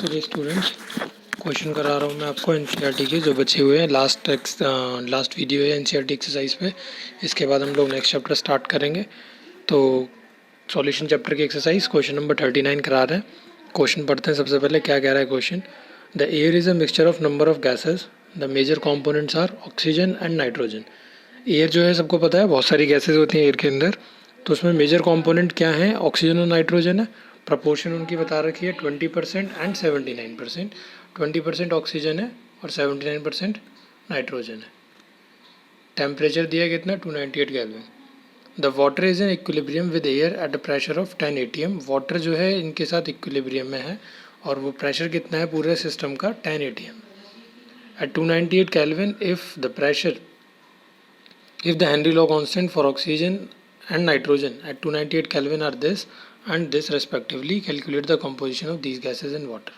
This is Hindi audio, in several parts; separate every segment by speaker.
Speaker 1: चलिए स्टूडेंट्स, क्वेश्चन करा रहा हूँ मैं आपको एनसीईआरटी के जो बचे हुए हैं लास्ट वीडियो है एनसीईआरटी एक्सरसाइज पे। इसके बाद हम लोग नेक्स्ट चैप्टर स्टार्ट करेंगे। तो सॉल्यूशन चैप्टर की एक्सरसाइज क्वेश्चन नंबर 39 करा रहे हैं। क्वेश्चन पढ़ते हैं। सबसे पहले क्या कह रहा है question. The air is a mixture of number of gases, the major components are oxygen and nitrogen. Air जो है सबको पता है बहुत सारी गैसेज होती हैं एयर के अंदर, तो उसमें मेजर कॉम्पोनेंट क्या है, ऑक्सीजन और नाइट्रोजन है। प्रपोर्शन उनकी बता रखी है 20% एंड 79%। 20% ऑक्सीजन है और 79% नाइट्रोजन है। टेम्परेचर दिया कितना, 298 kelvin. The water is in equilibrium with air at a pressure of 10 atm। Water जो है इनके साथ इक्विलिब्रियम में है और वो प्रेशर कितना है पूरे सिस्टम का, 10 atm। At 298 kelvin if the Henry law constant for oxygen and nitrogen at 298 Kelvin are this and this respectively, calculate the composition of these gases in water।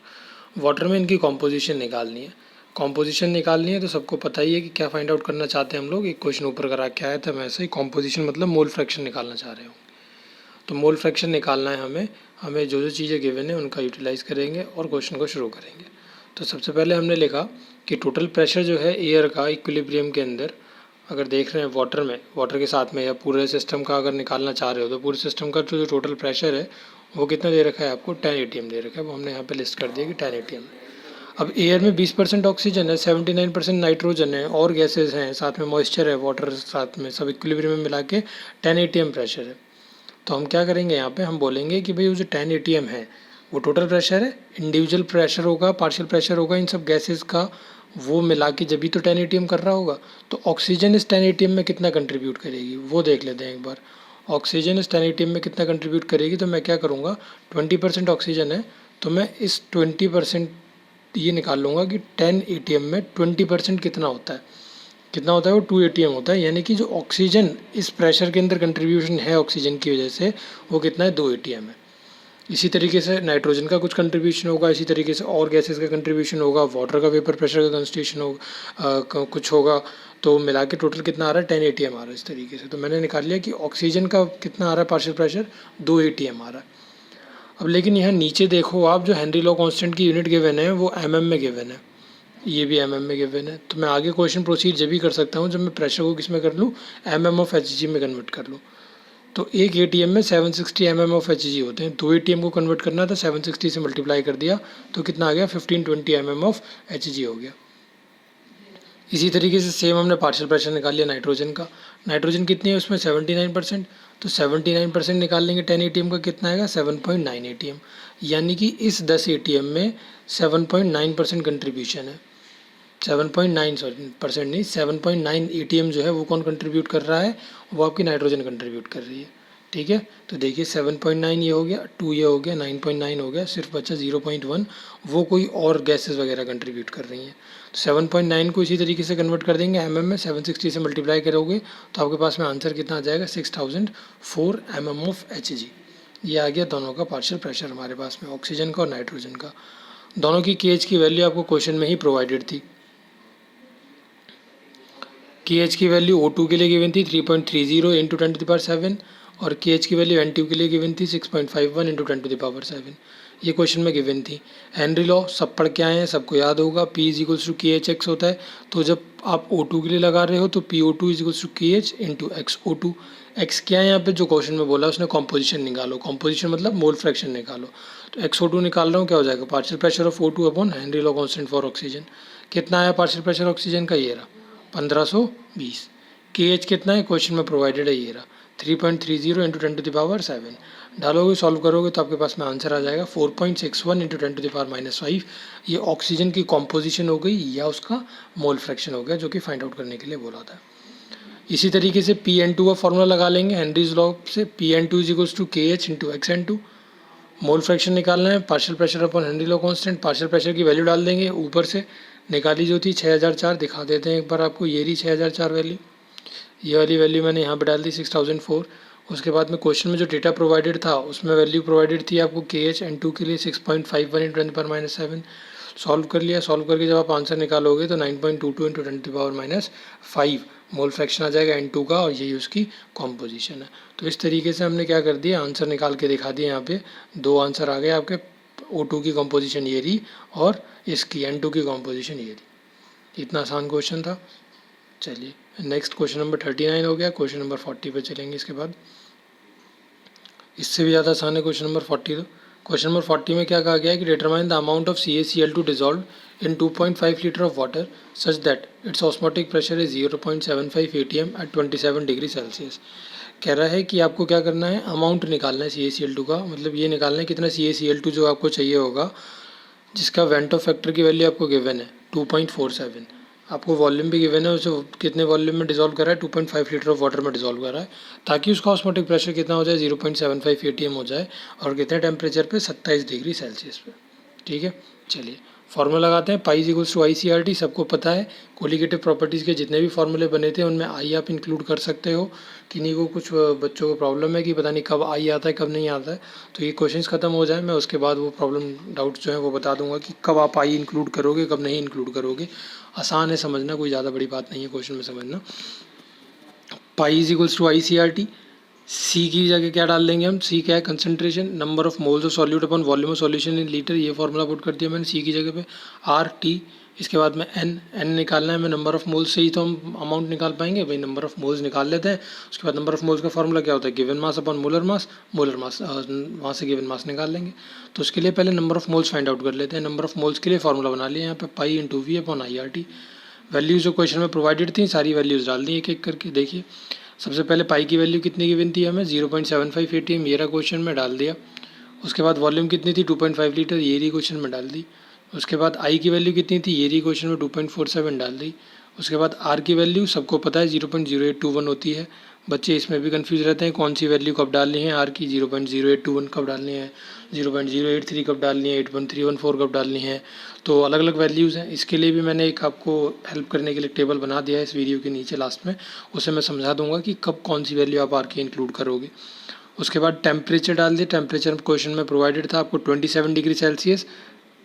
Speaker 1: Water में इनकी कॉम्पोजिशन निकालनी है। कॉम्पोजिशन निकालनी है तो सबको पता ही है कि क्या फाइंड आउट करना चाहते हैं हम लोग। एक क्वेश्चन ऊपर करा के आया था वैसे ही, कॉम्पोजिशन मतलब मोल फ्रैक्शन निकालना चाह रहे हो। तो मोल फ्रैक्शन निकालना है हमें जो चीज़ें गिवन है उनका यूटिलाइज करेंगे और क्वेश्चन को शुरू करेंगे। तो सबसे पहले हमने लिखा कि टोटल प्रेशर जो है एयर का इक्विलिब्रियम के अंदर, अगर देख रहे हैं वाटर के साथ में या पूरे सिस्टम का अगर निकालना चाह रहे हो तो पूरे सिस्टम का जो टोटल प्रेशर है वो कितना दे रखा है आपको, 10 atm दे रखा है। वो हमने यहाँ पे लिस्ट कर दिया कि 10 atm। अब एयर में 20% ऑक्सीजन है, 79% नाइट्रोजन है और गैसेज हैं, साथ में मॉइस्चर है, वाटर साथ में, सब इक्विलिब्रियम में मिला के 10 atm प्रेशर है। तो हम क्या करेंगे यहाँ पे, हम बोलेंगे कि भाई वो जो 10 atm है वो टोटल प्रेशर है। इंडिविजुअल प्रेशर होगा, पार्शियल प्रेशर होगा इन सब गैसेज का, वो मिला के जब भी तो 10 atm कर रहा होगा। तो ऑक्सीजन इस 10 atm में कितना कंट्रीब्यूट करेगी वो देख लेते हैं एक बार। ऑक्सीजन इस 10 atm में कितना कंट्रीब्यूट करेगी, तो मैं क्या करूँगा, 20% ऑक्सीजन है तो मैं इस 20% ये निकाल लूँगा कि 10 atm में 20% कितना होता है। कितना होता है वो 2 atm होता है, यानी कि जो ऑक्सीजन इस प्रेशर के अंदर कंट्रीब्यूशन है ऑक्सीजन की वजह से वो कितना है, 2 atm है। इसी तरीके से नाइट्रोजन का कुछ कंट्रीब्यूशन होगा, इसी तरीके से और गैसेस का कंट्रीब्यूशन होगा, वाटर का वेपर प्रेशर का कंस्टिट्यूशन होगा, कुछ होगा। तो मिला के टोटल कितना आ रहा है, 10 atm आ रहा है इस तरीके से। तो मैंने निकाल लिया कि ऑक्सीजन का कितना आ रहा है पार्शियल प्रेशर, 2 atm आ रहा है। अब लेकिन यहाँ नीचे देखो आप, जो हेनरी लॉ कांस्टेंट की यूनिट गिवन है वो mm में गिवन है, ये भी mm में गिवन है। तो मैं आगे क्वेश्चन प्रोसीड जब भी कर सकता हूँ जब मैं प्रेशर को किस में कर लूँ, mm ऑफ Hg में कन्वर्ट कर लूँ। तो एक atm में 760 mm ऑफ Hg होते हैं। 2 atm को कन्वर्ट करना था, 760 से मल्टीप्लाई कर दिया तो कितना आ गया, 1520 mm ऑफ Hg हो गया। इसी तरीके से सेम हमने पार्शियल प्रेशर निकाल लिया नाइट्रोजन का। नाइट्रोजन कितनी है उसमें, 79%। तो 79% निकाल लेंगे 10 atm का, कितना आएगा, 7.9 atm। यानी कि इस 10 atm में 7.9% कंट्रीब्यूशन है। 7.9% नहीं, 7.9 atm जो है वो कौन कंट्रीब्यूट कर रहा है, वो आपकी नाइट्रोजन कंट्रीब्यूट कर रही है। ठीक है, तो देखिए 7.9 ये हो गया, 2 ये हो गया, 9.9 हो गया, सिर्फ बचा 0.1, वो कोई और गैसेस वगैरह कंट्रीब्यूट कर रही हैं। तो 7.9 को इसी तरीके से कन्वर्ट कर देंगे mm में, 760 से मल्टीप्लाई करोगे तो आपके पास में आंसर कितना आ जाएगा, 6004 mm ऑफ Hg। ये आ गया दोनों का पार्शियल प्रेशर हमारे पास में, ऑक्सीजन का और नाइट्रोजन का। दोनों की KH की वैल्यू आपको क्वेश्चन में ही प्रोवाइडेड थी। KH की वैल्यू O2 के लिए गिवन थी 3.30 इंटू 10⁻7 और KH की वैल्यू N2 के लिए गिवन थी 6.51 इंटू 10⁻7। ये क्वेश्चन में गिवन थी। हेनरी लॉ सब पढ़ के आए हैं, सबको याद होगा, P = KHX होता है। तो जब आप O2 के लिए लगा रहे हो तो PO2 = KH into XO2। X क्या है यहाँ पे, जो क्वेश्चन में बोला उसने कॉम्पोजिशन निकालो, कॉम्पोजिशन मतलब मोल फ्रैक्शन निकालो। तो XO2 निकाल रहा हूँ, क्या हो जाएगा, partial pressure of O2 upon Henry law constant for oxygen. कितना आया पार्शियल प्रेशर ऑक्सीजन का, ये रहा 1520। KH कितना है क्वेश्चन में प्रोवाइडेड है, ये रहा 3.30 इंटू 10⁻7। डालोगे, सॉल्व करोगे तो आपके पास में आंसर आ जाएगा 4.61 इंटू 10⁻5। ये ऑक्सीजन की कॉम्पोजिशन हो गई या उसका मोल फ्रैक्शन हो गया, जो कि फाइंड आउट करने के लिए बोला था। इसी तरीके से Pn2 का फॉर्मूला लगा लेंगे हेनरीज लॉ से, Pn2 = KH into XN2। Mole fraction निकालना है, partial pressure upon Henry law constant, partial pressure की वैल्यू डाल देंगे, ऊपर से निकाली जो थी 6004, दिखा देते हैं एक बार आपको, ये रही 6004 वैल्यू। ये वाली वैल्यू मैंने यहाँ पे डाल दी 6004। उसके बाद में क्वेश्चन में जो डेटा प्रोवाइडेड था उसमें वैल्यू प्रोवाइडेड थी आपको KH N2 के लिए 6.51 इंटू 10⁻7। सॉल्व कर लिया, सॉल्व करके जब आप आंसर निकालोगे तो 9.22 इंटू 10⁻5 मोल फ्रैक्शन आ जाएगा N2 का, और यही उसकी कॉम्पोजिशन है। तो इस तरीके से हमने क्या कर दिया, आंसर निकाल के दिखा दिया। यहाँ पे 2 आंसर आ गए आपके O2 की कॉम्पोजिशन ये रही और इसकी N2 की कॉम्पोजिशन ये रही। इतना आसान क्वेश्चन था। चलिए नेक्स्ट क्वेश्चन नंबर 39 हो गया। क्वेश्चन नंबर 40 पे चलेंगे इसके बाद। इससे भी ज़्यादा आसान है क्वेश्चन नंबर 40। तो क्वेश्चन नंबर 40 में क्या कहा गया है कि determine the amount of CaCl2 dissolve in 2.5 litre of water such that its osmotic pressure is 0.75 atm at 27 degree Celsius. कह रहा है कि आपको क्या करना है, अमाउंट निकालना है CaCl2 का, मतलब ये निकालना है कितना CaCl2 जो आपको चाहिए होगा, जिसका वेंटो फैक्टर की वैल्यू आपको गिवन है 2.47। आपको वॉल्यूम भी गिवन है, उसे कितने वॉल्यूम में डिजोल्व कर रहा है, 2.5 लीटर ऑफ वाटर में डिजोल्व कर रहा है, ताकि उसका ऑस्मोटिक प्रेशर कितना हो जाए 0.75 atm हो जाए, और कितने टेम्परेचर पे 27 डिग्री सेल्सियस पे। ठीक है, चलिए फॉर्मूला लगाते हैं। पाई इक्वल्स टू ICRT, सबको पता है। कोलिगेटिव प्रॉपर्टीज़ के जितने भी फॉर्मूले बने थे उनमें आई आप इंक्लूड कर सकते हो। किन्हीं को कुछ बच्चों को प्रॉब्लम है कि पता नहीं कब आई आता है कब नहीं आता है, तो ये क्वेश्चंस ख़त्म हो जाए मैं उसके बाद वो प्रॉब्लम डाउट्स जो है वो बता दूंगा कि कब आप आई इंक्लूड करोगे कब नहीं इंक्लूड करोगे। आसान है समझना, कोई ज़्यादा बड़ी बात नहीं है क्वेश्चन में समझना। Pi is equals to ICRT। C की जगह क्या डाल देंगे हम, सी क्या है, concentration, number of moles of solute upon volume of solution in litre, ये फॉर्मूला पुट कर दिया मैंने सी की जगह पे। RT, इसके बाद में एन निकालना है, मैं नंबर ऑफ मोल्स से ही तो हम अमाउंट निकाल पाएंगे भाई, नंबर ऑफ मोल्स निकाल लेते हैं। उसके बाद नंबर ऑफ मोल्स का फॉर्मूला क्या होता है, गिवन मास अपॉन मोलर मास, वहाँ से गिवन मास निकाल लेंगे। तो उसके लिए पहले number of moles find out कर लेते हैं। नंबर ऑफ मोल्स के लिए फॉर्मूला बना लिया यहाँ पे, pi into V upon IRT। Values जो क्वेश्चन में प्रोवाइडेड थी सारी वैल्यूज डाल दी एक एक करके। देखिए सबसे पहले पाई की वैल्यू कितनी गिवन थी हमें, 0.75 atm, ये रहा क्वेश्चन में डाल दिया। उसके बाद वॉल्यूम कितनी थी 2.5 लीटर, ये रही क्वेश्चन में डाल दी। उसके बाद आई की वैल्यू कितनी थी, ये रही क्वेश्चन में 2.47 डाल दी। उसके बाद आर की वैल्यू सबको पता है 0.0821 होती है। बच्चे इसमें भी कंफ्यूज रहते हैं कौन सी वैल्यू कब डालनी है, आर की 0.0821 कब डालनी है, 0.083 कब डालनी है, 8.314 कब डालनी है। तो अलग अलग वैल्यूज़ हैं। इसके लिए भी मैंने एक आपको हेल्प करने के लिए टेबल बना दिया है इस वीडियो के नीचे लास्ट में, उसे मैं समझा दूंगा कि कब कौन सी वैल्यू आप आर की इंक्लूड करोगे। उसके बाद टेम्परेचर डाल दिया। टेम्परेचर क्वेश्चन में प्रोवाइडेड था आपको 27 डिग्री सेल्सियस,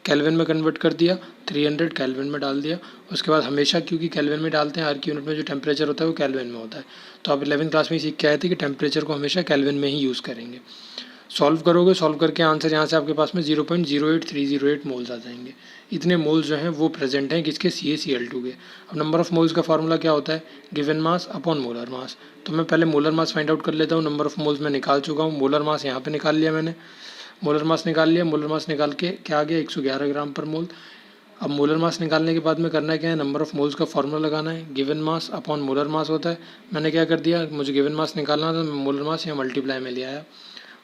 Speaker 1: केल्विन में कन्वर्ट कर दिया, 300 केल्विन में डाल दिया। उसके बाद हमेशा क्योंकि केल्विन में डालते हैं, आर की यूनिट में जो टेम्परेचर होता है वो केल्विन में होता है, तो आप 11वीं क्लास में सीख के आए थे कि टेम्परेचर को हमेशा केल्विन में ही यूज़ करेंगे। सॉल्व करोगे, सॉल्व करके आंसर यहाँ से आपके पास में 0.08308 मोल्स आ जाएंगे। इतने मोल्स जो हैं वो प्रेजेंट हैं किसके, CaCl2 के। अब नंबर ऑफ मोल्स का फॉर्मूला क्या होता है, गिवन मास अपॉन मोलर मास। तो मैं पहले मोलर मास फाइंड आउट कर लेता हूँ। नंबर ऑफ मोल्स मैं निकाल चुका हूँ, मोलर मास यहाँ पे निकाल लिया मैंने, मोलर मास निकाल लिया। मोलर मास निकाल के क्या आ गया, 111 ग्राम पर मोल। अब मोलर मास निकालने के बाद में करना क्या है, नंबर ऑफ मोल्स का फॉर्मूला लगाना है, गिवन मास अपॉन मोलर मास होता है। मैंने क्या कर दिया, मुझे गिवन मास निकालना था, मोलर मास यहाँ मल्टीप्लाई में ले आया,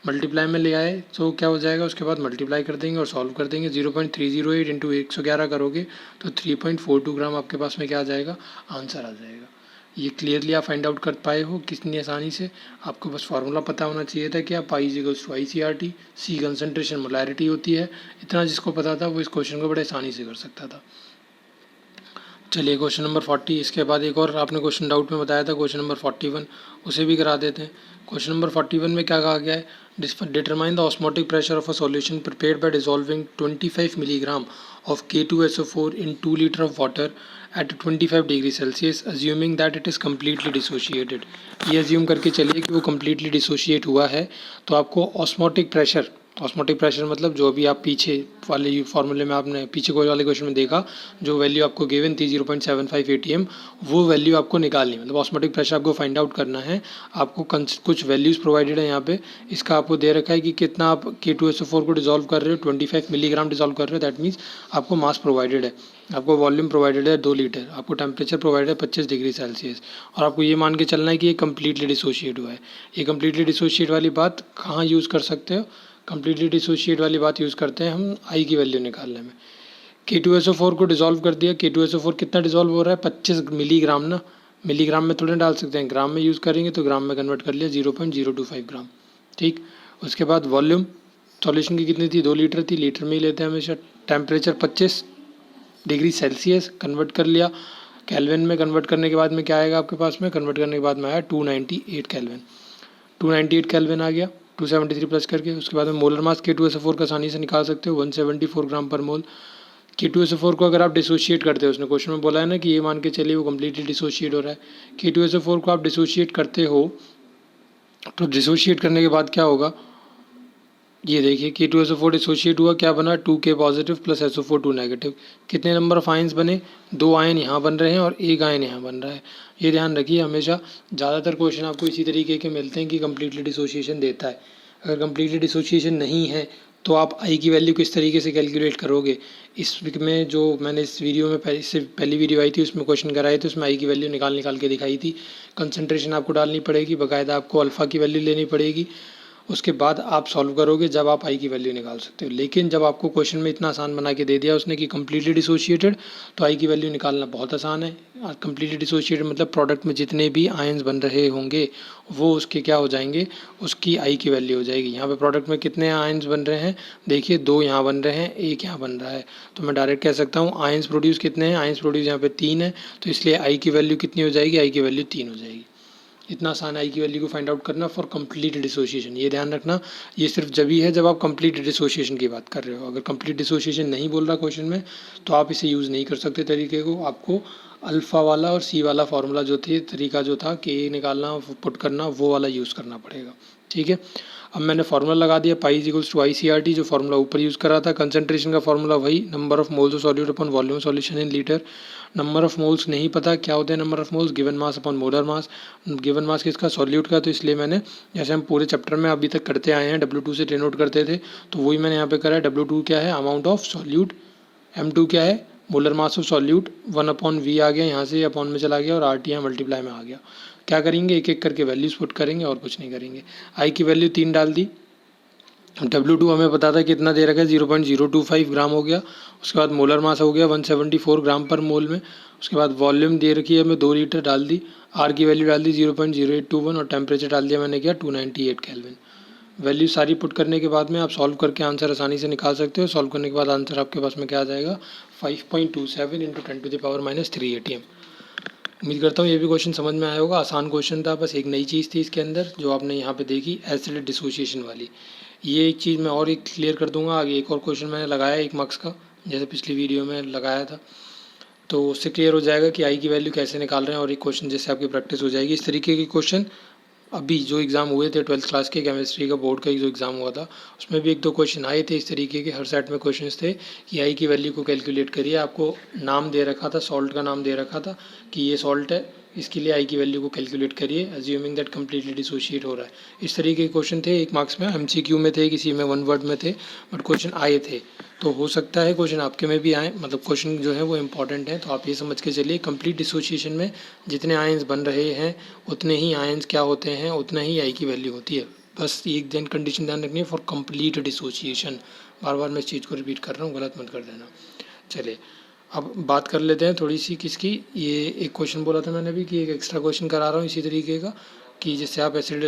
Speaker 1: मल्टीप्लाई में ले आए तो क्या हो जाएगा, उसके बाद मल्टीप्लाई कर देंगे और सॉल्व कर देंगे। 0.308 इंटू 111 करोगे तो 3.42 ग्राम आपके पास में क्या आ जाएगा, आंसर आ जाएगा। ये क्लियरली आप फाइंड आउट कर पाए हो कितनी आसानी से। आपको बस फार्मूला पता होना चाहिए था कि आप pi equals to ICRT, C concentration molarity होती है। इतना जिसको पता था वो इस क्वेश्चन को बड़े आसानी से कर सकता था। चलिए क्वेश्चन नंबर 40, इसके बाद एक और आपने क्वेश्चन डाउट में बताया था क्वेश्चन नंबर 41, उसे भी करा देते हैं। क्वेश्चन नंबर 41 में क्या कहा गया है, determine the osmotic pressure of a solution prepared by dissolving 25 milligram of K2SO4 in 2 liter of water at 25 degree Celsius assuming that it is completely dissociated। ये अज्यूम करके चलिए कि वो completely dissociate हुआ है, तो आपको ऑस्मोटिक प्रेशर मतलब जो अभी आप पीछे वाले फॉर्मूले में आपने पीछे कोई वाले क्वेश्चन में देखा, जो वैल्यू आपको गिवन थी 0.75 atm, वो वैल्यू आपको निकालनी है। मतलब ऑस्मोटिक प्रेशर आपको फाइंड आउट करना है। आपको कुछ वैल्यूज़ प्रोवाइडेड है यहाँ पे, इसका आपको दे रखा है कि कितना आप K2SO4 को डिजोल्व कर रहे हो, 25 मिलीग्राम डिजोल्व कर रहे हो, दैट मीन्स आपको मास प्रोवाइडेड है, आपको वॉल्यूम प्रोवाइडेड है 2 लीटर, आपको टेम्परेचर प्रोवाइडेड है 25 डिग्री सेल्सियस, और आपको ये मान के चलना है कि ये कम्प्लीटली डिसोशिएट हुआ है। ये कम्प्लीटली डिसोशिएट वाली बात कहाँ यूज़ कर सकते हो, कम्प्लीटली डिसोशिएट वाली बात यूज़ करते हैं हम आई की वैल्यू निकालने में। K2SO4 को डिजोल्व कर दिया, K2SO4 कितना डिजोल्व हो रहा है, 25 मिलीग्राम ना, मिलीग्राम में थोड़ा डाल सकते हैं, ग्राम में यूज़ करेंगे तो ग्राम में कन्वर्ट कर लिया 0.025 ग्राम। ठीक, उसके बाद वॉल्यूम सॉल्यूशन की कितनी थी, 2 लीटर थी, लीटर में ही लेते हैं हमेशा। टेम्परेचर 25 डिग्री सेल्सियस कन्वर्ट कर लिया, केल्विन में कन्वर्ट करने के बाद में क्या आएगा आपके पास में, कन्वर्ट करने के बाद में आया 298 केल्विन, 298 केल्विन आ गया 273 प्लस करके। उसके बाद में मोलर मास K2SO4 का आसानी से निकाल सकते हो, 174 ग्राम पर मोल। K2SO4 को अगर आप डिसोशिएट करते हो, उसने क्वेश्चन में बोला है ना कि ये मान के चलिए वो कम्प्लीटली डिसोशिएट हो रहा है, K2SO4 को आप डिसोशिएट करते हो तो डिसोशिएट करने के बाद क्या होगा, ये देखिए K2SO4 डिसोशिएट हुआ, क्या बना 2K positive plus SO4 2 negative. कितने नंबर ऑफ आयन्स बने, 2 आयन यहाँ बन रहे हैं और 1 आयन यहाँ बन रहा है। ये ध्यान रखिए, हमेशा ज़्यादातर क्वेश्चन आपको इसी तरीके के मिलते हैं कि कम्प्लीटली डिसोशिएशन देता है। अगर कम्प्लीटली डिसोशिएशन नहीं है तो आप आई की वैल्यू किस तरीके से कैलकुलेट करोगे। इस वीक में जो मैंने इस वीडियो में इससे पहली वीडियो आई थी उसमें क्वेश्चन कराए थे, उसमें आई की वैल्यू निकाल के दिखाई थी। कंसंट्रेशन आपको डालनी पड़ेगी, बाकायदा आपको अल्फ़ा की वैल्यू लेनी पड़ेगी, उसके बाद आप सॉल्व करोगे जब आप आई की वैल्यू निकाल सकते हो। लेकिन जब आपको क्वेश्चन में इतना आसान बना के दे दिया उसने कि कम्प्लीटली डिसोशिएटेड, तो आई की वैल्यू निकालना बहुत आसान है। कम्प्लीटली डिसोशिएटेड मतलब प्रोडक्ट में जितने भी आयन्स बन रहे होंगे वो उसके क्या हो जाएंगे, उसकी आई की वैल्यू हो जाएगी। यहाँ पे प्रोडक्ट में कितने आयन्स बन रहे हैं, देखिए 2 यहाँ बन रहे हैं, 1 यहाँ बन रहा है, तो मैं डायरेक्ट कह सकता हूँ आयन्स प्रोड्यूस कितने हैं, आयन्स प्रोड्यूस यहाँ पे 3 है, तो इसलिए आई की वैल्यू कितनी हो जाएगी, आई की वैल्यू 3 हो जाएगी। इतना आसान आई की वैल्यू को फाइंड आउट करना फॉर कंप्लीट डिसोशिएशन। ये ध्यान रखना, ये सिर्फ जब ही है जब आप कंप्लीट डिसोशिएशन की बात कर रहे हो। अगर कंप्लीट डिसोशिएशन नहीं बोल रहा क्वेश्चन में तो आप इसे यूज़ नहीं कर सकते तरीके को। आपको अल्फ़ा वाला और सी वाला फार्मूला जो थे, तरीका जो था के निकालना पुट करना, वो वाला यूज़ करना पड़ेगा। ठीक है, अब मैंने फार्मूला लगा दिया, pi is equals to ICRT, जो फार्मूला ऊपर यूज़ करा था। कंसंट्रेशन का फार्मूला वही, number of moles of solute upon volume solution in litre. Number of moles नहीं पता क्या होते हैं, number of moles given mass upon molar mass. Given mass किसका, सॉल्यूट का, तो इसलिए मैंने, जैसे हम पूरे चैप्टर में अभी तक करते आए हैं, W2 से डिनोट करते थे, तो वही मैंने यहाँ पे करा है। W2 क्या है, अमाउंट ऑफ सॉल्यूट, M2 क्या है, molar mass of solute, 1/V आ गया, यहाँ से अपॉन में चला गया, और RT यहाँ मल्टीप्लाई में आ गया। क्या करेंगे, एक एक करके वैल्यूज पुट करेंगे और कुछ नहीं करेंगे। आई की वैल्यू 3 डाल दी, W2 हमें पता था कितना दे रखा है, 0.025 ग्राम हो गया। उसके बाद मोलर मास हो गया 174 ग्राम पर मोल में। उसके बाद वॉल्यूम दे रखी है हमें 2 लीटर, डाल दी। आर की वैल्यू डाल दी 0.0821 और टेम्परेचर डाल दिया मैंने क्या 298 केल्विन। वैल्यू सारी पुट करने के बाद में आप सॉल्व करके आंसर आसानी से निकाल सकते हो। सॉल्व करने के बाद आंसर आपके पास में क्या आ जाएगा, 5.27 इंटू 10⁻³ ATM। उम्मीद करता हूँ ये भी क्वेश्चन समझ में आया होगा। आसान क्वेश्चन था, बस एक नई चीज़ थी इसके अंदर जो आपने यहाँ पे देखी, एसिड डिसोसिएशन वाली। ये एक चीज़ मैं और एक क्लियर कर दूंगा आगे। एक और क्वेश्चन मैंने लगाया 1 मार्क्स का, जैसे पिछली वीडियो में लगाया था, तो उससे क्लियर हो जाएगा कि आई की वैल्यू कैसे निकाल रहे हैं, और एक क्वेश्चन जैसे आपकी प्रैक्टिस हो जाएगी। इस तरीके के क्वेश्चन अभी जो एग्ज़ाम हुए थे 12th क्लास के केमिस्ट्री का बोर्ड का जो एग्ज़ाम हुआ था, उसमें भी 1-2 क्वेश्चन आए थे इस तरीके के। हर सेट में क्वेश्चंस थे कि आई की वैल्यू को कैलकुलेट करिए। आपको नाम दे रखा था, सॉल्ट का नाम दे रखा था कि ये सॉल्ट है, इसके लिए आई की वैल्यू को कैलकुलेट करिए, अज्यूमिंग दैट कम्प्लीटली डिसोशिएट हो रहा है। इस तरीके के क्वेश्चन थे 1 मार्क्स में, MCQ में थे, किसी में 1 वर्ड में थे, बट क्वेश्चन आए थे। तो हो सकता है क्वेश्चन आपके में भी आए, मतलब क्वेश्चन जो है वो इंपॉर्टेंट है। तो आप ये समझ के चलिए, कंप्लीट डिसोसिएशन में जितने आयन्स बन रहे हैं उतने ही आयन्स क्या होते हैं, उतना ही आई की वैल्यू होती है। बस एक दिन कंडीशन ध्यान रखनी है, फॉर कंप्लीट डिसोसिएशन। बार बार मैं इस चीज़ को रिपीट कर रहा हूँ, गलत मत कर देना। चलिए अब बात कर लेते हैं थोड़ी सी किसकी। ये एक क्वेश्चन बोला था मैंने भी कि एक एक्स्ट्रा क्वेश्चन करा रहा हूँ इसी तरीके का, कि जिससे आप एसिड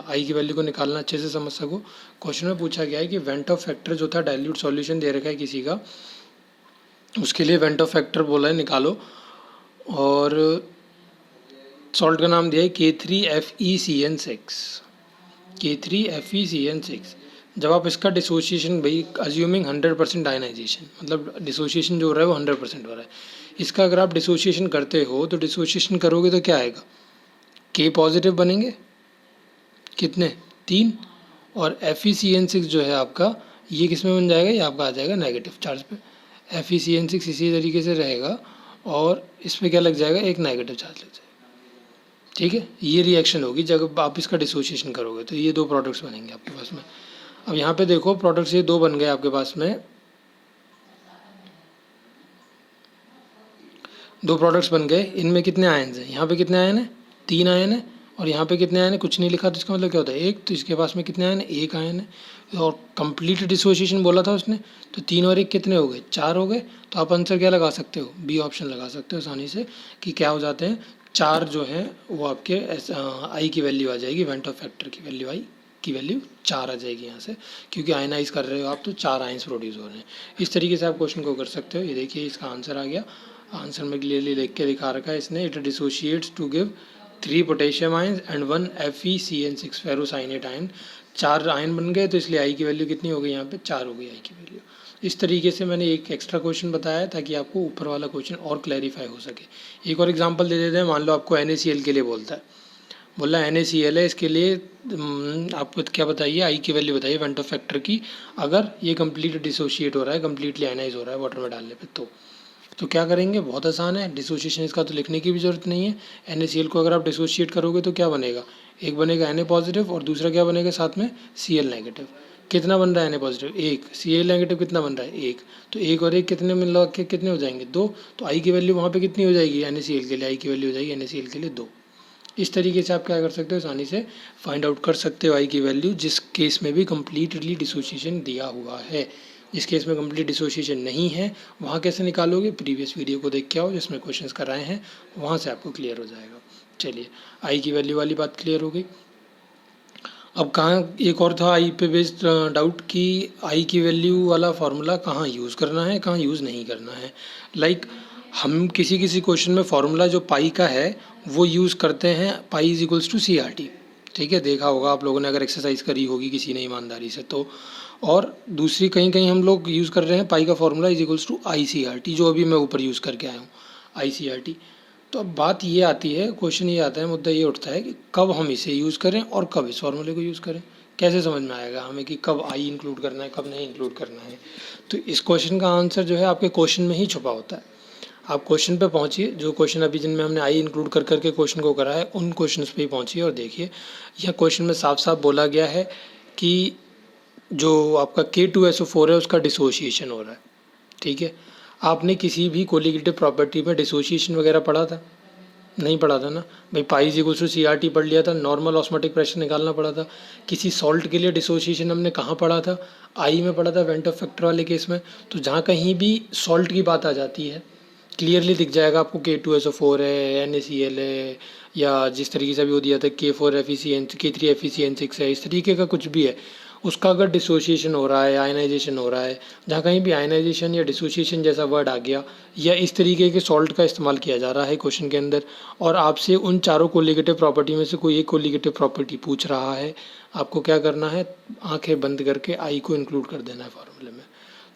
Speaker 1: आई की वैल्यू को निकालना अच्छे से समझ सको। क्वेश्चन में पूछा गया है कि वेंटॉफ फैक्टर जो था, डाइल्यूट सॉल्यूशन दे रखा है किसी का, उसके लिए वेंटॉफ फैक्टर बोला है निकालो, और सॉल्ट का नाम दिया है K3FeCN6। K3FeCN6। जब आप इसका डिसोसिएशन, भाई अज्यूमिंग 100% आयनाइजेशन, मतलब डिसोसिएशन जो हो रहा है वो 100% हो रहा है। इसका अगर आप डिसोसिएशन करते हो तो डिसोसिएशन करोगे तो क्या आएगा, K पॉजिटिव बनेंगे, कितने 3, और FeCN6 जो है आपका, ये किस में बन जाएगा, ये आपका आ जाएगा नेगेटिव चार्ज पे। FeCN6 इसी तरीके से रहेगा और इस पर क्या लग जाएगा, एक नेगेटिव चार्ज लग जाएगा। ठीक है, ये रिएक्शन होगी जब आप इसका डिसोसिएशन करोगे, तो ये 2 प्रोडक्ट्स बनेंगे आपके पास में। अब यहाँ पे देखो प्रोडक्ट्स ये 2 बन गए आपके पास में, 2 प्रोडक्ट्स बन गए। इनमें कितने आयन्स हैं, यहाँ पे कितने आयन हैं, 3 आयन है, और यहाँ पे कितने आयन है, कुछ नहीं लिखा, तो इसका मतलब क्या होता है 1, तो इसके पास में कितने आयन है, 1 आयन है। और कंप्लीट डिसोसिएशन बोला था उसने, तो 3 और 1 कितने हो गए, 4 हो गए। तो आप आंसर क्या लगा सकते हो, बी ऑप्शन लगा सकते हो आसानी से, कि क्या हो जाते हैं 4 जो है वो आपके आई की वैल्यू आ जाएगी, वेंटॉफ फैक्टर की वैल्यू, आई की वैल्यू 4 आ जाएगी यहाँ से, क्योंकि आयनाइज कर रहे हो आप तो 4 आयन्स प्रोड्यूस हो रहे हैं। इस तरीके से आप क्वेश्चन को कर सकते हो। ये देखिए इसका आंसर आ गया, आंसर में क्लियरली लिख के दिखा रखा है इसने, it dissociates to give 3 potassium ions and 1 FeCN6 ferrocyanide ion. 4 ion बन गए, तो इसलिए आई की वैल्यू कितनी हो गई, यहाँ पे 4 हो गई आई की वैल्यू। इस तरीके से मैंने एक एक्स्ट्रा क्वेश्चन बताया ताकि आपको ऊपर वाला क्वेश्चन और क्लैरिफाई हो सके। एक और एग्जांपल दे देते हैं, मान लो आपको NaCl के लिए बोलता है, बोला NaCl है, इसके लिए आपको क्या बताइए, आई की वैल्यू बताइए वेंट ऑफ फैक्टर की, अगर ये कंप्लीट डिसोशिएट हो रहा है, कंप्लीटली आयनाइज हो रहा है वाटर में डालने पे। तो क्या करेंगे, बहुत आसान है, डिसोसिएशन इसका तो लिखने की भी ज़रूरत नहीं है। NaCl को अगर आप डिसोशिएट करोगे तो क्या बनेगा, एक बनेगा Na पॉजिटिव और दूसरा क्या बनेगा साथ में Cl नेगेटिव। कितना बन रहा है Na पॉजिटिव, एक, Cl नेगेटिव कितना बन रहा है, एक। तो एक और एक कितने में लगा के कितने हो जाएंगे, दो। तो आई की वैल्यू वहाँ पे कितनी हो जाएगी, NaCl के लिए आई की वैल्यू हो जाएगी NaCl के लिए दो। इस तरीके से आप क्या कर सकते हो, आसानी से फाइंड आउट कर सकते हो आई की वैल्यू, जिस केस में भी कम्प्लीटली डिसोसिएशन दिया हुआ है। जिस केस में कंप्लीट डिसोसिएशन नहीं है वहाँ कैसे निकालोगे, प्रीवियस वीडियो को देख के आओ जिसमें क्वेश्चंस कराए हैं, वहाँ से आपको क्लियर हो जाएगा। चलिए, आई की वैल्यू वाली बात क्लियर हो गई। अब कहाँ एक और था आई पे बेस्ड डाउट कि आई की वैल्यू वाला फार्मूला कहाँ यूज़ करना है, कहाँ यूज़ नहीं करना है। लाइक हम किसी किसी क्वेश्चन में फार्मूला जो पाई का है वो यूज़ करते हैं, pi is equals to CRT। ठीक है, देखा होगा आप लोगों ने अगर एक्सरसाइज करी होगी किसी ने ईमानदारी से तो। और दूसरी कहीं कहीं हम लोग यूज़ कर रहे हैं पाई का formula is equals to ICRT, जो अभी मैं ऊपर यूज़ करके आया हूँ, ICRT। तो अब बात ये आती है, क्वेश्चन ये आता है, मुद्दा ये उठता है कि कब हम इसे यूज़ करें और कब इस फार्मूले को यूज़ करें। कैसे समझ में आएगा हमें कि कब आई इंक्लूड करना है, कब नहीं इंक्लूड करना है। तो इस क्वेश्चन का आंसर जो है आपके क्वेश्चन में ही छुपा होता है। आप क्वेश्चन पे पहुंचिए, जो क्वेश्चन अभी जिनमें हमने आई इंक्लूड कर करके क्वेश्चन को करा है उन क्वेश्चंस पे ही पहुंचिए और देखिए, यह क्वेश्चन में साफ साफ बोला गया है कि जो आपका K2SO4 है उसका डिसोसिएशन हो रहा है। ठीक है, आपने किसी भी कोलिगेटिव प्रॉपर्टी में डिसोसिएशन वगैरह पढ़ा था, नहीं पढ़ा था ना भाई। Pi is equals to CRT पढ़ लिया था, नॉर्मल ऑस्मोटिक प्रेशर निकालना पड़ा था। किसी सॉल्ट के लिए डिसोसिएशन हमने कहाँ पढ़ा था, आई में पढ़ा था, वेंट ऑफ फैक्टर वाले केस में। तो जहाँ कहीं भी सॉल्ट की बात आ जाती है क्लियरली दिख जाएगा आपको K2SO4 है, NaCl है, या जिस तरीके से अभी वो दिया था K4FeCN, K3FeCN6 है, इस तरीके का कुछ भी है, उसका अगर डिसोसिएशन हो रहा है, आयनाइजेशन हो रहा है, जहाँ कहीं भी आयनाइजेशन या डिसोसिएशन जैसा वर्ड आ गया या इस तरीके के सॉल्ट का इस्तेमाल किया जा रहा है क्वेश्चन के अंदर, और आपसे उन चारों कोलिगेटिव प्रॉपर्टी में से कोई एक कोलिगेटिव प्रॉपर्टी पूछ रहा है, आपको क्या करना है, आंखें बंद करके आई को इंक्लूड कर देना है फार्मूले में।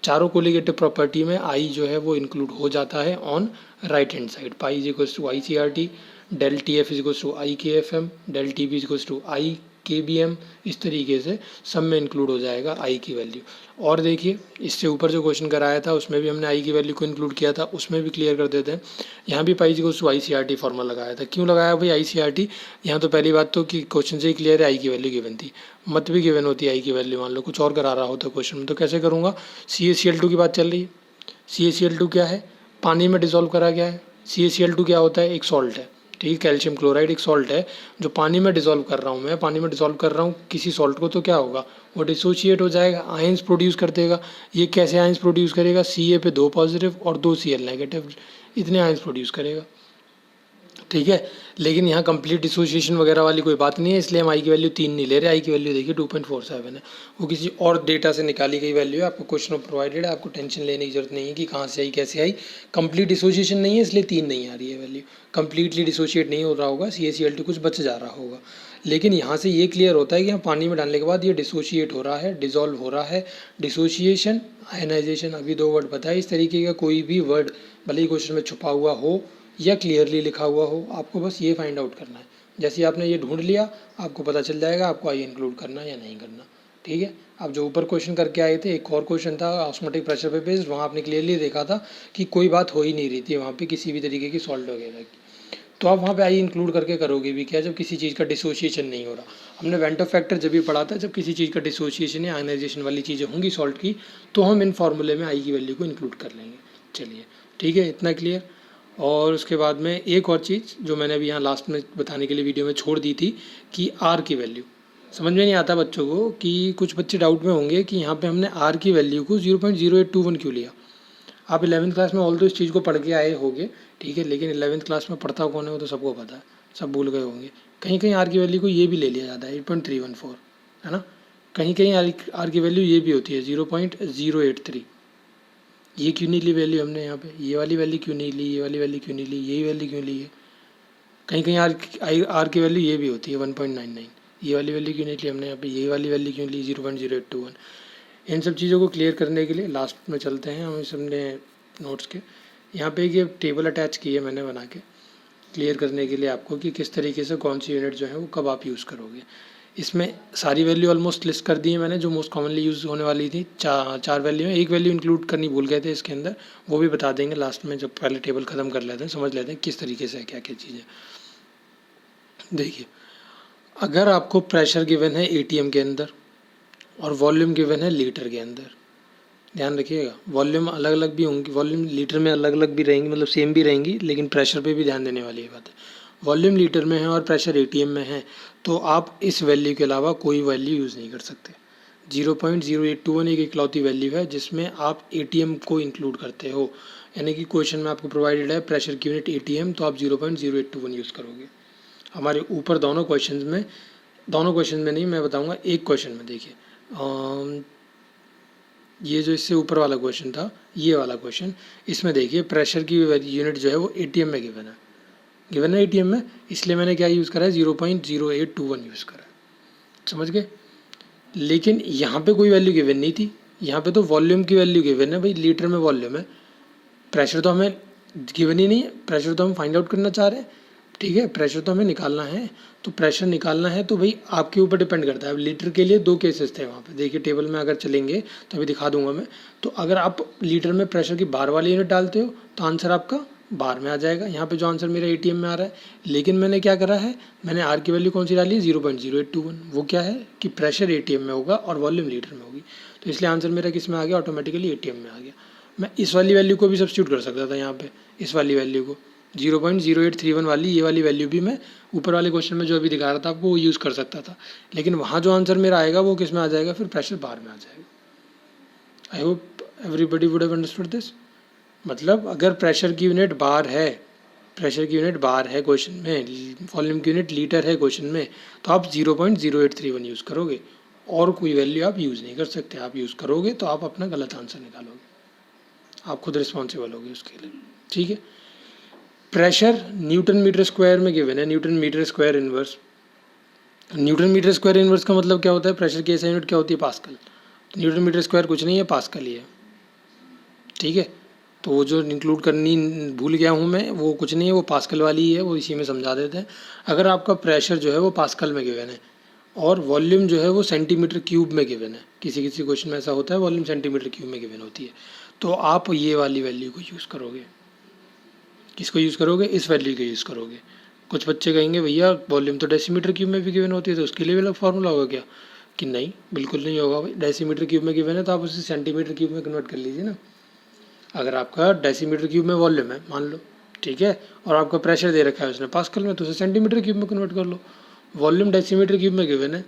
Speaker 1: चारों कोलिगेटिव प्रॉपर्टी में आई जो है वो इंक्लूड हो जाता है on right hand side. Pi is equals to ICRT, del TF is equals to IKFM, del TB is equals to IKBM, इस तरीके से सब में इंक्लूड हो जाएगा आई की वैल्यू। और देखिए, इससे ऊपर जो क्वेश्चन कराया था उसमें भी हमने आई की वैल्यू को इंक्लूड किया था, उसमें भी क्लियर कर देते हैं। यहाँ भी pi is equals to ICRT formula लगाया था। क्यों लगाया भाई ICRT, यहाँ तो पहली बात तो कि क्वेश्चन से ही क्लियर है आई की वैल्यू गिवन थी, मत भी गिवन होती आई की वैल्यू, मान लो कुछ और करा रहा होता क्वेश्चन में तो कैसे करूँगा। CaCl2 की बात चल रही है, CaCl2 क्या है, पानी में डिसॉल्व करा गया है। CaCl2 क्या होता है, एक सॉल्ट है। ठीक है, कैल्शियम क्लोराइड एक सॉल्ट है जो पानी में डिसॉल्व कर रहा हूँ, मैं पानी में डिसॉल्व कर रहा हूँ किसी सॉल्ट को, तो क्या होगा, वो डिसोशिएट हो जाएगा, आयंस प्रोड्यूस कर देगा। ये कैसे आयंस प्रोड्यूस करेगा, Ca पे 2 पॉजिटिव और 2 Cl नेगेटिव, इतने आयंस प्रोड्यूस करेगा। ठीक है, लेकिन यहाँ कंप्लीट डिसोसिएशन वगैरह वाली कोई बात नहीं है, इसलिए हम आई की वैल्यू 3 नहीं ले रहे। आई की वैल्यू देखिए 2.47 है, वो किसी और डेटा से निकाली गई वैल्यू है, आपको क्वेश्चन में प्रोवाइडेड है, आपको टेंशन लेने की जरूरत नहीं है कि कहाँ से आई कैसे आई। कंप्लीट डिसोसिएशन नहीं है इसलिए 3 नहीं आ रही है वैल्यू, कंप्लीटली डिसोशिएट नहीं हो रहा होगा, CaCl2 कुछ बच जा रहा होगा। लेकिन यहाँ से ये क्लियर होता है कि यहाँ पानी में डालने के बाद ये डिसोशिएट हो रहा है, डिजोल्व हो रहा है। डिसोशिएशन, आयनाइजेशन, अभी 2 वर्ड बताए, इस तरीके का कोई भी वर्ड भले ही क्वेश्चन में छुपा हुआ हो या क्लियरली लिखा हुआ हो, आपको बस ये फाइंड आउट करना है। जैसे आपने ये ढूंढ लिया, आपको पता चल जाएगा आपको आई इंक्लूड करना है या नहीं करना। ठीक है, आप जो ऊपर क्वेश्चन करके आए थे, एक और क्वेश्चन था ऑस्मोटिक प्रेशर पे बेस्ड, वहाँ आपने क्लियरली देखा था कि कोई बात हो ही नहीं रही थी वहाँ पे किसी भी तरीके की सॉल्ट वगैरह की। तो आप वहाँ पे आई इंक्लूड करके करोगे भी क्या, जब किसी चीज़ का डिसोसिएशन नहीं हो रहा। हमने वेंट ऑफ फैक्टर जब भी पढ़ा था, जब किसी चीज़ का डिसोसिएशन या आयनाइजेशन वाली चीज़ें होंगी सॉल्ट की, तो हम इन फार्मूले में आई की वैल्यू को इंक्लूड कर लेंगे। चलिए ठीक है, इतना क्लियर। और उसके बाद में एक और चीज़ जो मैंने अभी यहाँ लास्ट में बताने के लिए वीडियो में छोड़ दी थी कि आर की वैल्यू समझ में नहीं आता बच्चों को, कि कुछ बच्चे डाउट में होंगे कि यहाँ पे हमने आर की वैल्यू को 0.0821 क्यों लिया। आप 11वीं क्लास में ऑल तो इस चीज़ को पढ़ के आए होंगे, ठीक है, लेकिन 11वीं क्लास में पढ़ता कौन है वो तो सबको पता है, सब भूल गए होंगे। कहीं कहीं आर की वैल्यू को ये भी ले लिया जाता है 8.314, है ना, कहीं कहीं आर की वैल्यू ये भी होती है 0.083। ये क्यों नहीं ली वैल्यू हमने यहाँ पे, ये वाली वैल्यू क्यों नहीं ली, ये वाली वैल्यू क्यों नहीं ली, यही वैल्यू क्यों ली है। कहीं कहीं आर की वैल्यू ये भी होती है 1.99, ये वाली वैल्यू क्यों नहीं ली हमने यहाँ पे, ये वाली वैल्यू क्यों ली 0.0821। इन सब चीज़ों को क्लियर करने के लिए लास्ट में चलते हैं हम इस अपने नोट्स के। यहाँ पे ये टेबल अटैच की है मैंने बना के, क्लियर करने के लिए आपको कि किस तरीके से कौन सी यूनिट जो है वो कब आप यूज़ करोगे। इसमें सारी वैल्यू ऑलमोस्ट लिस्ट कर दी है मैंने, जो मोस्ट कॉमनली यूज़ होने वाली थी। चार वैल्यू है, एक वैल्यू इंक्लूड करनी भूल गए थे इसके अंदर, वो भी बता देंगे लास्ट में जब पहले टेबल ख़त्म कर लेते हैं, समझ लेते हैं किस तरीके से क्या क्या चीज़ें। देखिए, अगर आपको प्रेशर गिवन है एटीएम के अंदर और वॉल्यूम गिवन है लीटर के अंदर, ध्यान रखिएगा वॉल्यूम अलग अलग भी होंगी, वॉल्यूम लीटर में अलग अलग भी रहेंगी, मतलब सेम भी रहेंगी, लेकिन प्रेशर पे भी ध्यान देने वाली बात है। वॉल्यूम लीटर में है और प्रेशर एटीएम में है, तो आप इस वैल्यू के अलावा कोई वैल्यू यूज़ नहीं कर सकते। 0.0821 एक इकलौती वैल्यू है जिसमें आप एटीएम को इंक्लूड करते हो, यानी कि क्वेश्चन में आपको प्रोवाइडेड है प्रेशर की यूनिट एटीएम, तो आप 0.0821 यूज़ करोगे। हमारे ऊपर दोनों क्वेश्चन में नहीं, मैं बताऊँगा एक क्वेश्चन में। देखिए ये जो इससे ऊपर वाला क्वेश्चन था, ये वाला क्वेश्चन, इसमें देखिए प्रेशर की यूनिट जो है वो एटीएम में गिवन है एटीएम में, इसलिए मैंने क्या यूज़ करा है 0.0821 यूज़ करा है, समझ गए। लेकिन यहाँ पे कोई वैल्यू गिवन नहीं थी, यहाँ पे तो वॉल्यूम की वैल्यू गिवन है भाई, लीटर में वॉल्यूम है, प्रेशर तो हमें गिवन ही नहीं है, प्रेशर तो हम फाइंड आउट करना चाह रहे हैं, ठीक है, प्रेशर तो हमें निकालना है, तो प्रेशर निकालना है तो भाई आपके ऊपर डिपेंड करता है। अब लीटर के लिए दो केसेस थे वहाँ पे, देखिए टेबल में अगर चलेंगे तो अभी दिखा दूंगा मैं। तो अगर आप लीटर में प्रेशर की बार वाली यूनिट डालते हो तो आंसर आपका बार में आ जाएगा। यहाँ पे जो आंसर मेरा एटीएम में आ रहा है, लेकिन मैंने क्या करा है, मैंने आर की वैल्यू कौन सी डाली है 0.0821, वो क्या है कि प्रेशर एटीएम में होगा और वॉल्यूम लीटर में होगी, तो इसलिए आंसर मेरा किस में आ गया, ऑटोमेटिकली एटीएम में आ गया। मैं इस वाली वैल्यू को भी सब्स्टिट्यूट कर सकता था यहाँ पे, इस वाली वैल्यू को 0.0831 वाली, ये वाली वैल्यू भी मैं ऊपर वाले क्वेश्चन में जो अभी दिखा रहा था आपको वो यूज़ कर सकता था, लेकिन वहाँ जो आंसर मेरा आएगा वो किस में आ जाएगा, फिर प्रेशर बार में आ जाएगा। I hope everybody would have understood this. मतलब अगर प्रेशर की यूनिट बार है, क्वेश्चन में, वॉल्यूम की यूनिट लीटर है क्वेश्चन में, तो आप 0.0831 यूज़ करोगे और कोई वैल्यू आप यूज़ नहीं कर सकते। आप यूज़ करोगे तो आप अपना गलत आंसर निकालोगे, आप खुद रिस्पॉन्सिबल होगे उसके लिए, ठीक है। प्रेशर न्यूटन मीटर स्क्वायर में गिवन है, newton metre square inverse. Newton metre square inverse का मतलब क्या होता है, प्रेशर की ऐसा यूनिट क्या होती है, पास्कल। तो न्यूटन मीटर स्क्वायर कुछ नहीं है, पास्कल ही है, ठीक है। तो वो जो इंक्लूड करनी भूल गया हूँ मैं, वो कुछ नहीं है, वो पास्कल वाली ही है, वो इसी में समझा देते हैं। अगर आपका प्रेशर जो है वो पास्कल में गिवन है और वॉल्यूम जो है वो सेंटीमीटर क्यूब में गिवन है, किसी किसी क्वेश्चन में ऐसा होता है वॉल्यूम सेंटीमीटर क्यूब में गिवन होती है, तो आप ये वाली वैल्यू को यूज़ करोगे। किसको यूज़ करोगे, इस वैल्यू को यूज़ करोगे। कुछ बच्चे कहेंगे भैया वॉल्यूम तो डेसीमीटर क्यूब में भी गिवन होती है, तो उसके लिए भी अलग फार्मूला होगा क्या, कि नहीं, बिल्कुल नहीं होगा भाई। डेसीमीटर क्यूब में गिवन है तो आप उसे सेंटीमीटर क्यूब में कन्वर्ट कर लीजिए ना। अगर आपका डेसीमीटर क्यूब में वॉल्यूम है मान लो, ठीक है, और आपका प्रेशर दे रखा है उसने पास्कल में, तो उसे सेंटीमीटर क्यूब में कन्वर्ट कर लो। वॉल्यूम डेसीमीटर क्यूब में गिवन है,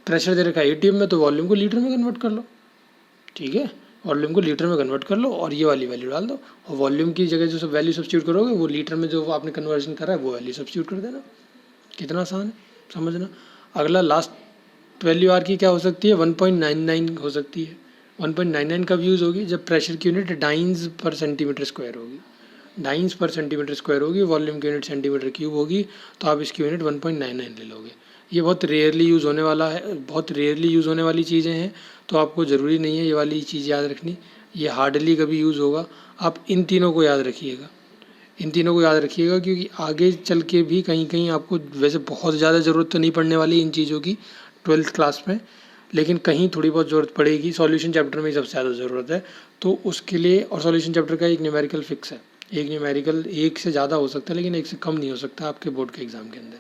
Speaker 1: प्रेशर दे रखा है एटीएम में, तो वॉल्यूम को लीटर में कन्वर्ट कर लो, ठीक है, वॉल्यूम को लीटर में कन्वर्ट कर लो और ये वाली वैल्यू डाल दो, और वॉल्यूम की जगह जो सब वैल्यू सब्स्टिट्यूट करोगे वो लीटर में जो आपने कन्वर्जन करा है वो वैल्यू सब्स्टिट्यूट कर देना। कितना आसान है समझना। अगला लास्ट वैल्यू आर की क्या हो सकती है, 1.99 हो सकती है। 1.99 कब यूज़ होगी, जब प्रेशर की यूनिट डाइंस पर सेंटीमीटर स्क्वायर होगी, डाइंस पर सेंटीमीटर स्क्वायर होगी, वॉल्यूम की यूनिट सेंटीमीटर क्यूब होगी, तो आप इसकी यूनिट 1.99 ले लोगे। ये बहुत रेयरली यूज़ होने वाला है, बहुत रेयरली यूज़ होने वाली चीज़ें हैं, तो आपको ज़रूरी नहीं है ये वाली चीज़ याद रखनी, ये हार्डली कभी यूज़ होगा। आप इन तीनों को याद रखिएगा, क्योंकि आगे चल के भी कहीं कहीं आपको वैसे बहुत ज़्यादा ज़रूरत तो नहीं पड़ने वाली इन चीज़ों की 12th क्लास में, लेकिन कहीं थोड़ी बहुत ज़रूरत पड़ेगी। सॉल्यूशन चैप्टर में सबसे ज़्यादा ज़रूरत है, तो उसके लिए, और सॉल्यूशन चैप्टर का एक न्यूमेरिकल फिक्स है, एक न्यूमेरिकल एक से ज़्यादा हो सकता है लेकिन एक से कम नहीं हो सकता आपके बोर्ड के एग्ज़ाम के अंदर।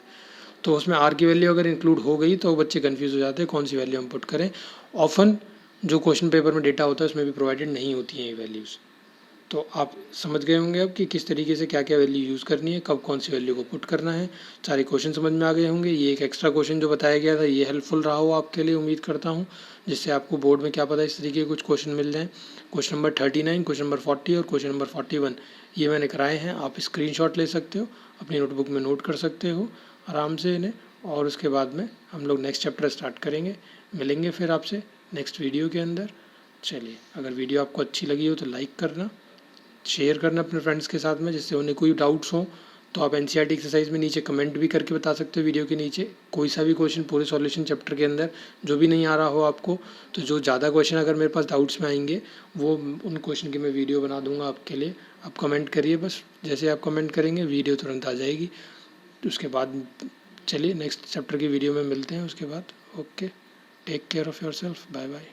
Speaker 1: तो उसमें आर की वैल्यू अगर इंक्लूड हो गई तो बच्चे कन्फ्यूज़ हो जाते हैं कौन सी वैल्यू हम पुट करें। ऑफन जो क्वेश्चन पेपर में डेटा होता है उसमें भी प्रोवाइडेड नहीं होती हैं ये वैल्यूज़। तो आप समझ गए होंगे अब कि किस तरीके से क्या क्या वैल्यू यूज़ करनी है, कब कौन सी वैल्यू को पुट करना है। सारे क्वेश्चन समझ में आ गए होंगे। ये एक एक्स्ट्रा क्वेश्चन जो बताया गया था ये हेल्पफुल रहा हो आपके लिए, उम्मीद करता हूँ, जिससे आपको बोर्ड में क्या पता इस तरीके के कुछ क्वेश्चन मिल जाएँ। क्वेश्चन नंबर 39, क्वेश्चन नंबर 40 और क्वेश्चन नंबर 41 ये मैंने कराए हैं। आप स्क्रीनशॉट ले सकते हो, अपनी नोटबुक में नोट कर सकते हो आराम से इन्हें, और उसके बाद में हम लोग नेक्स्ट चैप्टर स्टार्ट करेंगे। मिलेंगे फिर आपसे नेक्स्ट वीडियो के अंदर। चलिए, अगर वीडियो आपको अच्छी लगी हो तो लाइक करना, शेयर करना अपने फ्रेंड्स के साथ में, जिससे उन्हें कोई डाउट्स हो तो आप एनसीईआरटी एक्सरसाइज में नीचे कमेंट भी करके बता सकते हो वीडियो के नीचे, कोई सा भी क्वेश्चन पूरे सॉल्यूशन चैप्टर के अंदर जो भी नहीं आ रहा हो आपको। तो जो ज़्यादा क्वेश्चन अगर मेरे पास डाउट्स में आएंगे वो उन क्वेश्चन की मैं वीडियो बना दूंगा आपके लिए। आप कमेंट करिए, बस जैसे आप कमेंट करेंगे वीडियो तुरंत आ जाएगी। उसके बाद चलिए नेक्स्ट चैप्टर की वीडियो में मिलते हैं उसके बाद। Okay, take care of yourself, bye bye.